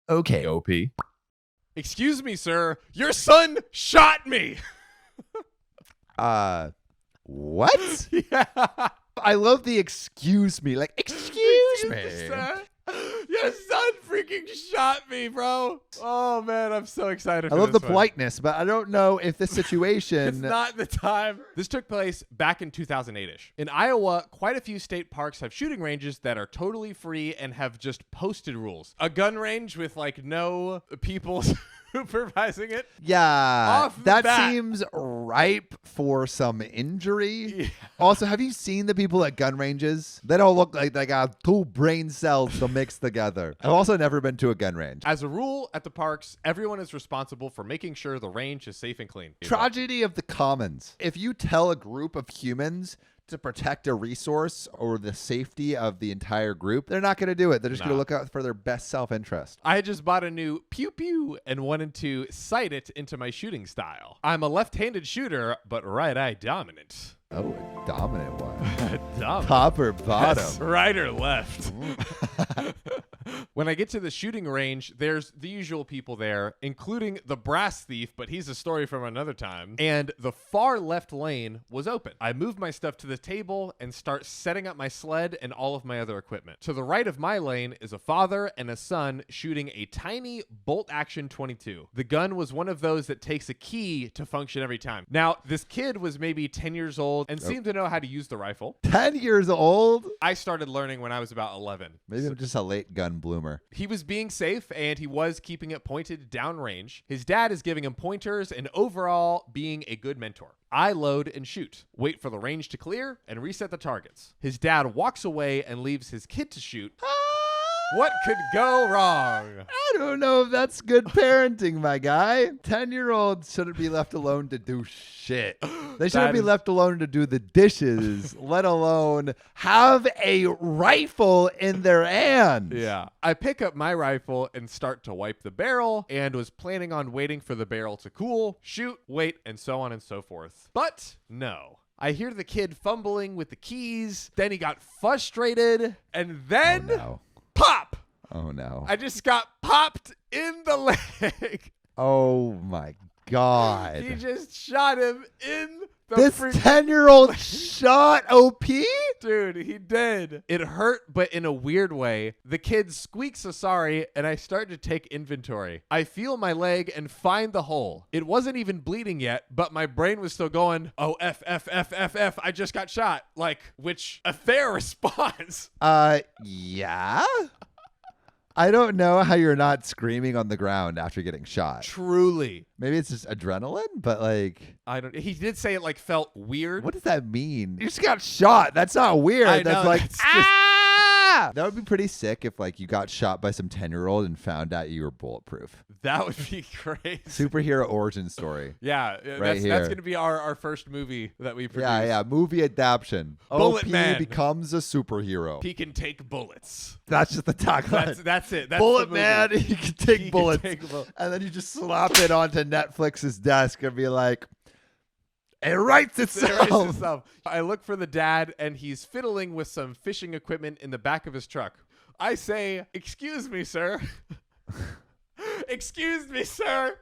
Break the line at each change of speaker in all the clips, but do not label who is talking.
Okay, OP.
Excuse me, sir. Your son shot me.
What?
Yeah.
I love the excuse me. Like, excuse me.
Sir. Your son freaking shot me, bro. Oh, man, I'm so excited for
I love the
this one.
politeness, but I don't know if the situation...
It's not the time. This took place back in 2008-ish. In Iowa, quite a few state parks have shooting ranges that are totally free and have just posted rules. A gun range with, like, no people supervising it.
Yeah,
Off the
that
bat.
seems ripe for some injury.
Yeah.
Also, have you seen the people at gun ranges? They don't look like they got two brain cells to mix together. I've also never been to a gun range.
As a rule, at the parks, everyone is responsible for making sure the range is safe and clean.
Tragedy of the commons. If you tell a group of humans to protect a resource or the safety of the entire group, they're not going to do it. They're just going to look out for their best self-interest.
I had just bought a new pew pew and wanted to sight it into my shooting style. I'm a left-handed shooter, but right-eye dominant.
Oh, a dominant one.
Dominant.
Top or bottom?
Yes, right or left? When I get to the shooting range, there's the usual people there, including the brass thief, but he's a story from another time. And the far left lane was open. I move my stuff to the table and start setting up my sled and all of my other equipment. To the right of my lane is a father and a son shooting a tiny bolt-action 22. The gun was one of those that takes a key to function every time. Now, this kid was maybe 10 years old and seemed to know how to use the rifle.
10 years old?
I started learning when I was about 11.
Maybe I'm just a late gun bloomer.
He was being safe and he was keeping it pointed downrange. His dad is giving him pointers and overall being a good mentor. I load and shoot, wait for the range to clear, and reset the targets. His dad walks away and leaves his kid to shoot. What could go wrong?
I don't know if that's good parenting, my guy. 10-year-olds shouldn't be left alone to do shit. They shouldn't be left alone to do the dishes, let alone have a rifle in their hands.
Yeah. I pick up my rifle and start to wipe the barrel and was planning on waiting for the barrel to cool, shoot, wait, and so on and so forth. But no. I hear the kid fumbling with the keys. Then he got frustrated and then...
Oh, no.
Pop!
Oh, no.
I just got popped in the leg.
Oh, my God.
He just shot him in the
This 10-year-old shot OP?
Dude, he did. It hurt, but in a weird way. The kid squeaks a sorry, and I start to take inventory. I feel my leg and find the hole. It wasn't even bleeding yet, but my brain was still going, oh, F, I just got shot. Like, which a fair response.
Yeah? I don't know how you're not screaming on the ground after getting shot.
Truly.
Maybe it's just adrenaline, but like...
He did say it like felt weird.
What does that mean? You just got shot. That's not weird.
I
That's
know,
like,
that's
That would be pretty sick if like you got shot by some 10-year-old and found out you were bulletproof.
That would be crazy.
Superhero origin story.
Yeah,
Right here.
that's going to be our first movie that we produce.
Yeah, movie adaptation.
Bullet
OP
Man.
becomes a superhero.
He can take bullets.
That's just the tagline.
That's it. That's
Bullet
the movie.
Man, he can take
He can
bullets.
take bullets.
And then you just slap it onto Netflix's desk and be like, it writes itself.
I look for the dad, and he's fiddling with some fishing equipment in the back of his truck. I say, excuse me, sir. Excuse me, sir.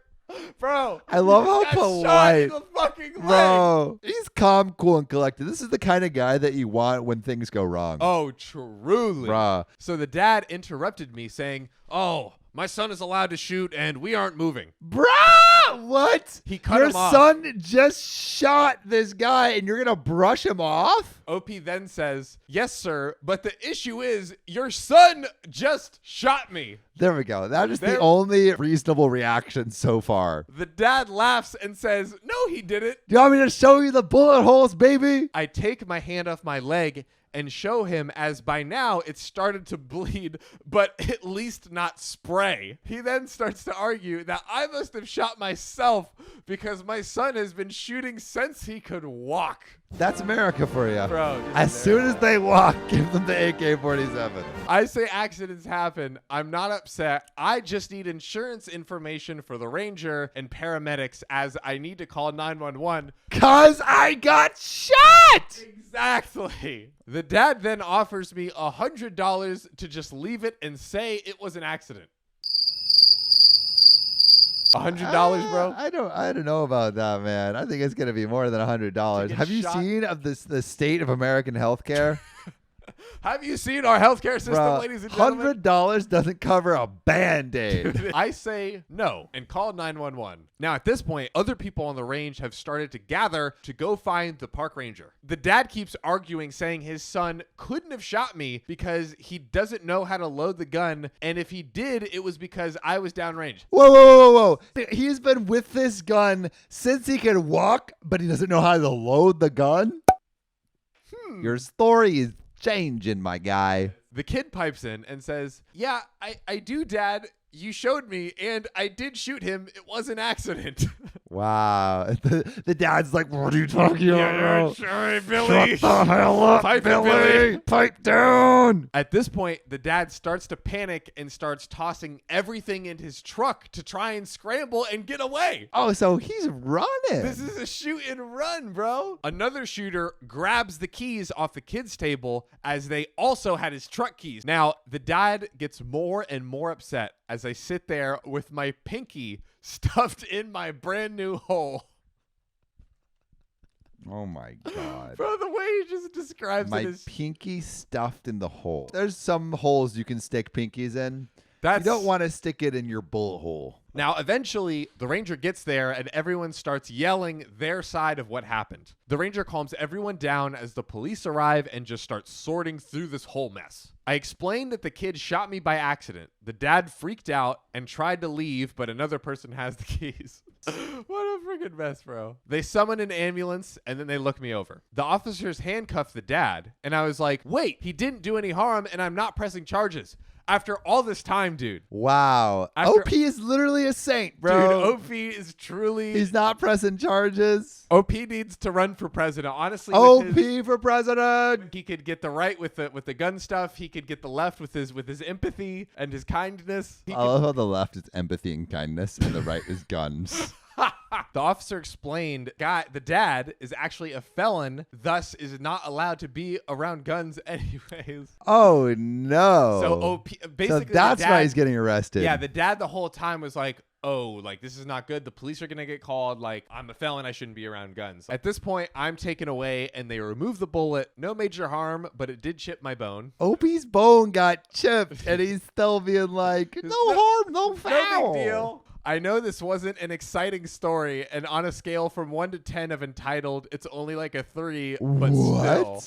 Bro.
I love how
got
polite.
Shot in the fucking leg.
Bro, he's calm, cool, and collected. This is the kind of guy that you want when things go wrong.
Oh, truly.
Bruh.
So the dad interrupted me saying, oh, my son is allowed to shoot, and we aren't moving.
Bruh! What?
He cut
Your
him off.
son just shot this guy, and you're going to brush him off?
OP then says, yes, sir, but the issue is your son just shot me.
There we go. That is the only reasonable reaction so far.
The dad laughs and says, no, he didn't.
Do you want me to show you the bullet holes, baby?
I take my hand off my leg and show him, as by now it started to bleed, but at least not spray. He then starts to argue that I must have shot myself because my son has been shooting since he could walk.
That's America for you.
Bro,
as soon as they walk, give them the AK-47.
I say accidents happen. I'm not upset. I just need insurance information for the ranger and paramedics, as I need to call 911.
'Cause I got shot!
Exactly. The dad then offers me $100 to just leave it and say it was an accident. $100, bro.
I don't know about that, man. I think it's gonna be more than $100.
get
Have you
shot?
seen of the state of American healthcare?
Have you seen our healthcare system,
Bro,
ladies and gentlemen?
$100 doesn't cover a Band-Aid.
I say no and call 911. Now, at this point, other people on the range have started to gather to go find the park ranger. The dad keeps arguing, saying his son couldn't have shot me because he doesn't know how to load the gun, and if he did, it was because I was downrange.
Whoa. He's been with this gun since he could walk, but he doesn't know how to load the gun? Your story is changing, my guy.
The kid pipes in and says, yeah, I do, Dad. You showed me, and I did shoot him. It was an accident.
Wow. The dad's like, what are you talking about?
Sorry, Billy.
Shut the hell up,
Pipe it,
Billy.
Billy.
Pipe down.
At this point, the dad starts to panic and starts tossing everything in his truck to try and scramble and get away.
Oh, so he's running.
This is a shoot and run, bro. Another shooter grabs the keys off the kid's table as they also had his truck keys. Now, the dad gets more and more upset as I sit there with my pinky stuffed in my brand new hole.
Oh, my God.
Bro, the way he just describes
My
it is...
pinky stuffed in the hole. There's some holes you can stick pinkies in. You
That's...
don't want to stick it in your bullet hole.
Now, eventually, the ranger gets there and everyone starts yelling their side of what happened. The ranger calms everyone down as the police arrive and just start sorting through this whole mess. I explained that the kid shot me by accident. The dad freaked out and tried to leave, but another person has the keys. What a freaking mess, bro. They summon an ambulance and then they look me over. The officers handcuff the dad, and I was like, wait, he didn't do any harm and I'm not pressing charges. After all this time, dude.
Wow. OP is literally a saint, bro.
Dude, OP is truly...
He's not pressing charges.
OP needs to run for president. Honestly,
OP for president.
He could get the right with the gun stuff. He could get the left with his empathy and his kindness.
I love how the left is empathy and kindness and the right is guns.
The officer explained, the dad is actually a felon, thus is not allowed to be around guns anyways.
Oh, no.
So OP, basically,
so that's why he's getting arrested.
Yeah, the dad the whole time was like, oh, like, this is not good. The police are going to get called. Like, I'm a felon. I shouldn't be around guns. At this point, I'm taken away and they remove the bullet. No major harm, but it did chip my bone.
OP's bone got chipped and he's still being like, no harm, no foul.
No big deal. I know this wasn't an exciting story, and on a scale from 1 to 10 of entitled, it's only like a 3, but still.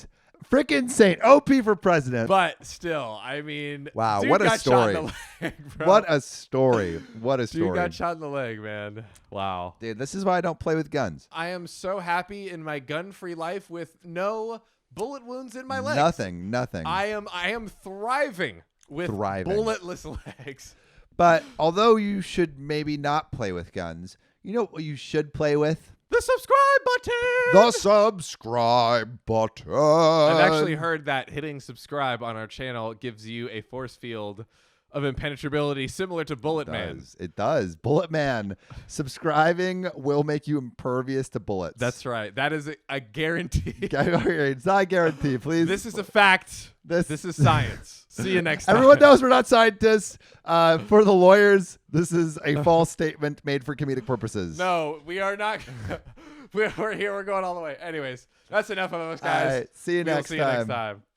Freaking saint. OP for president.
But still, I mean,
wow,
dude
what a
got
story.
shot in the leg, bro.
What a story. What a story.
Dude got shot in the leg, man. Wow.
Dude, this is why I don't play with guns.
I am so happy in my gun-free life with no bullet wounds in my legs.
Nothing.
I am thriving with bulletless legs.
But although you should maybe not play with guns, you know what you should play with?
The subscribe button.
The subscribe button.
I've actually heard that hitting subscribe on our channel gives you a force field of impenetrability similar to Bullet Man.
It does. Bullet Man. Subscribing will make you impervious to bullets.
That's right. That is a guarantee.
It's not a guarantee, please.
This is a fact. This is science. See you next time.
Everyone knows we're not scientists. For the lawyers, this is a false statement made for comedic purposes.
No, we are not. We're here. We're going all the way. Anyways, that's enough of us, guys.
All right, see you next time.